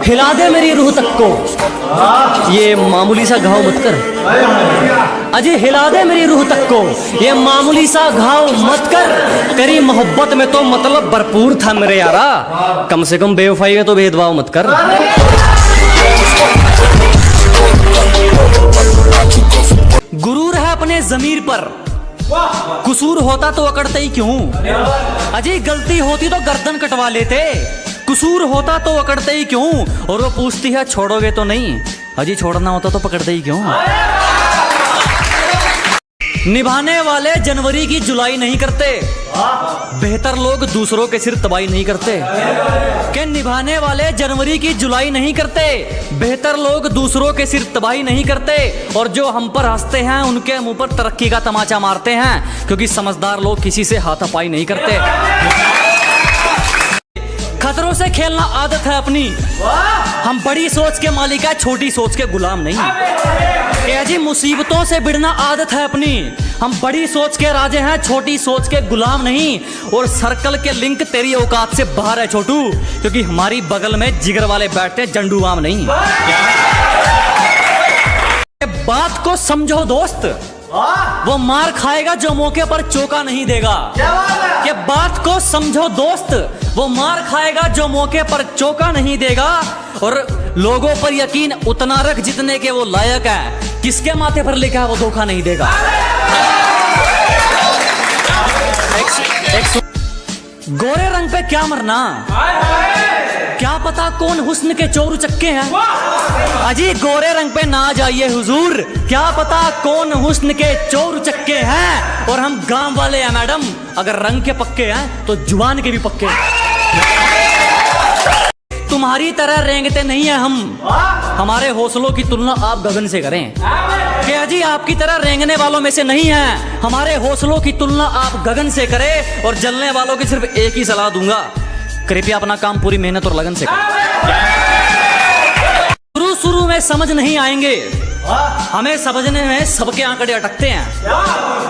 हिला दे मेरी रूह तक को, ये मामूली सा घाव मत कर। अजय हिला दे मेरी रूह तक को, ये मामूली सा घाव मत कर। तेरी मोहब्बत में तो मतलब भरपूर था मेरे यारा, कम से कम बेवफाई है तो भेदभाव मत कर। गुरूर है अपने जमीर पर, कसूर होता तो अकड़ते ही क्यों। अजय गलती होती तो गर्दन कटवा लेते, कसूर होता तो अकड़ते ही क्यों। और वो पूछती है छोड़ोगे तो नहीं, अजय छोड़ना होता तो पकड़ते ही क्यों। निभाने वाले जनवरी की जुलाई नहीं करते, बेहतर लोग दूसरों के सिर तबाही नहीं करते। के निभाने वाले जनवरी की जुलाई नहीं करते, बेहतर लोग दूसरों के सिर तबाही नहीं करते। और जो हम पर हंसते हैं उनके मुंह पर तरक्की का तमाचा मारते हैं, क्योंकि समझदार लोग किसी से हाथापाई नहीं करते। खतरों से खेलना आदत है अपनी, हम बड़ी सोच के मालिक है, छोटी सोच के गुलाम नहीं। जी मुसीबतों से भिड़ना आदत है अपनी, हम बड़ी सोच के राजे हैं, छोटी सोच के गुलाम नहीं। और सर्कल के लिंक तेरी औकात से बाहर है छोटू, क्योंकि हमारी बगल में जिगर वाले बैठते जंडू आम नहीं। बात को समझो दोस्त, वो मार खाएगा जो मौके पर चौका नहीं देगा। कि बात को समझो दोस्त, वो मार खाएगा जो मौके पर चौका नहीं देगा। और लोगों पर यकीन उतना रख जितने के वो लायक है, किसके माथे पर लिखा है वो धोखा नहीं देगा। गोरे रंग पे क्या मरना, क्या पता कौन हुस्न के चोर चक्के हैं। अजी गोरे रंग पे ना जाइए हुजूर, क्या पता कौन हुस्न के चोर चक्के हैं। और हम गांव वाले हैं मैडम, अगर रंग के पक्के हैं तो जुबान के भी पक्के हैं। तुम्हारी तरह रेंगते नहीं है हम, हमारे हौसलों की तुलना आप गगन से करें। क्या जी आपकी तरह रेंगने वालों में से नहीं है, हमारे हौसलों की तुलना आप गगन से करें। और जलने वालों की सिर्फ एक ही सलाह दूंगा, कृपया अपना काम पूरी मेहनत और लगन से करें। शुरू में समझ नहीं आएंगे, हमें समझने में सबके आंकड़े अटकते हैं।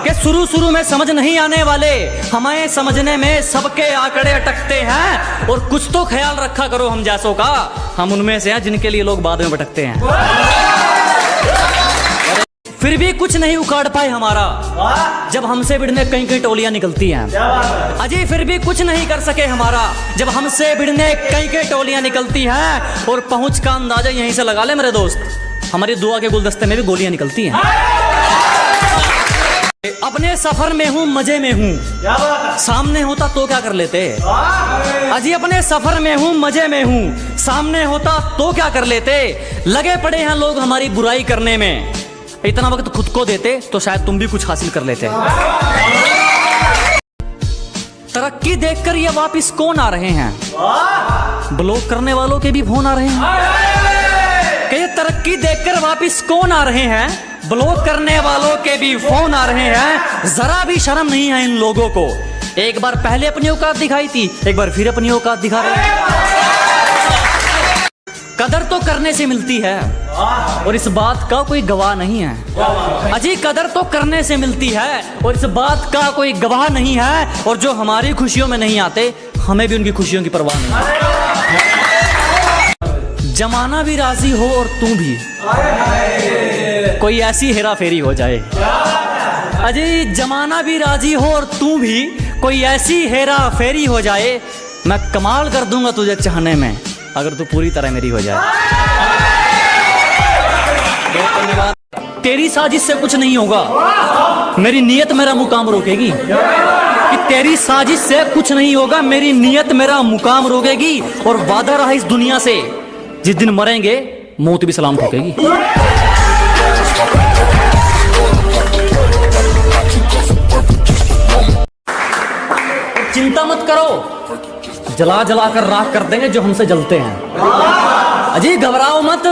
कि शुरू में समझ नहीं आने वाले, हमें समझने में सबके आंकड़े अटकते हैं। और कुछ तो ख्याल रखा करो हम जैसों का, हम उनमें से हैं जिनके लिए लोग बाद में भटकते हैं। फिर भी कुछ नहीं उखाड़ पाए हमारा, जब हमसे भिड़ने कई कई टोलियां निकलती हैं। अजय फिर भी कुछ नहीं कर सके हमारा, जब हमसे भिड़ने कई कई टोलियां निकलती हैं। और पहुंच का अंदाजा यहीं से लगा ले मेरे दोस्त, हमारी दुआ के गुलदस्ते में भी गोलियां निकलती हैं। अपने सफर में हूँ मजे में हूँ, सामने होता तो क्या कर लेते। अजी अपने सफर में हूँ मजे में हूँ, सामने होता तो क्या कर लेते। लगे पड़े हैं लोग हमारी बुराई करने में, इतना वक्त खुद को देते तो शायद तुम भी कुछ हासिल कर लेते। तरक्की देखकर ये वापिस कौन आ रहे हैं, ब्लॉक करने वालों के भी फोन आ रहे हैं। कि ये तरक्की देखकर वापिस कौन आ रहे हैं, ब्लॉक करने वालों के भी फोन आ रहे हैं। जरा भी शर्म नहीं है इन लोगों को, एक बार पहले अपनी औकात दिखाई थी, एक बार फिर अपनी औकात दिखा रहे हैं। कदर तो करने से मिलती है, और इस बात का कोई गवाह नहीं है। अजी कदर तो करने से मिलती है, और इस बात का कोई गवाह नहीं है। और जो हमारी खुशियों में नहीं आते, हमें भी उनकी खुशियों की परवाह नहीं है। जमाना भी राजी हो और तू भी, कोई ऐसी हेरा फेरी हो जाए। अजी जमाना भी राजी हो और तू भी, कोई ऐसी हेरा फेरी हो जाए। मैं कमाल कर दूंगा तुझे चाहने में, अगर तू पूरी तरह मेरी हो जाए। तेरी साजिश से कुछ नहीं होगा, मेरी नीयत मेरा मुकाम रोकेगी। कि तेरी साजिश से कुछ नहीं होगा, मेरी नीयत मेरा मुकाम रोकेगी। और वादा रहा इस दुनिया से, जिस दिन मरेंगे मौत भी सलाम ठोकेगी। चिंता मत करो, जला जला कर राख कर देंगे जो हमसे जलते हैं। अजी घबराओ मत,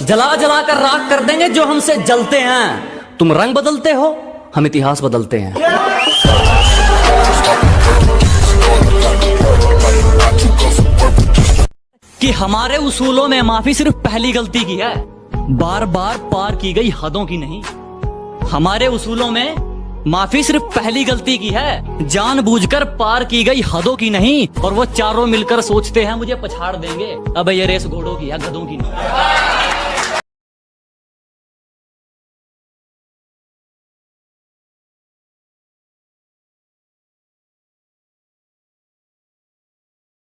जला जला कर राख कर देंगे जो हमसे जलते हैं। तुम रंग बदलते हो, हम इतिहास बदलते हैं। कि हमारे उसूलों में माफी सिर्फ पहली गलती की है, बार बार पार की गई हदों की नहीं। हमारे उसूलों में माफी सिर्फ पहली गलती की है, जानबूझकर पार की गई हदों की नहीं। और वो चारों मिलकर सोचते हैं मुझे पछाड़ देंगे। अब ये रेस घोड़ों की है, गधों की नहीं।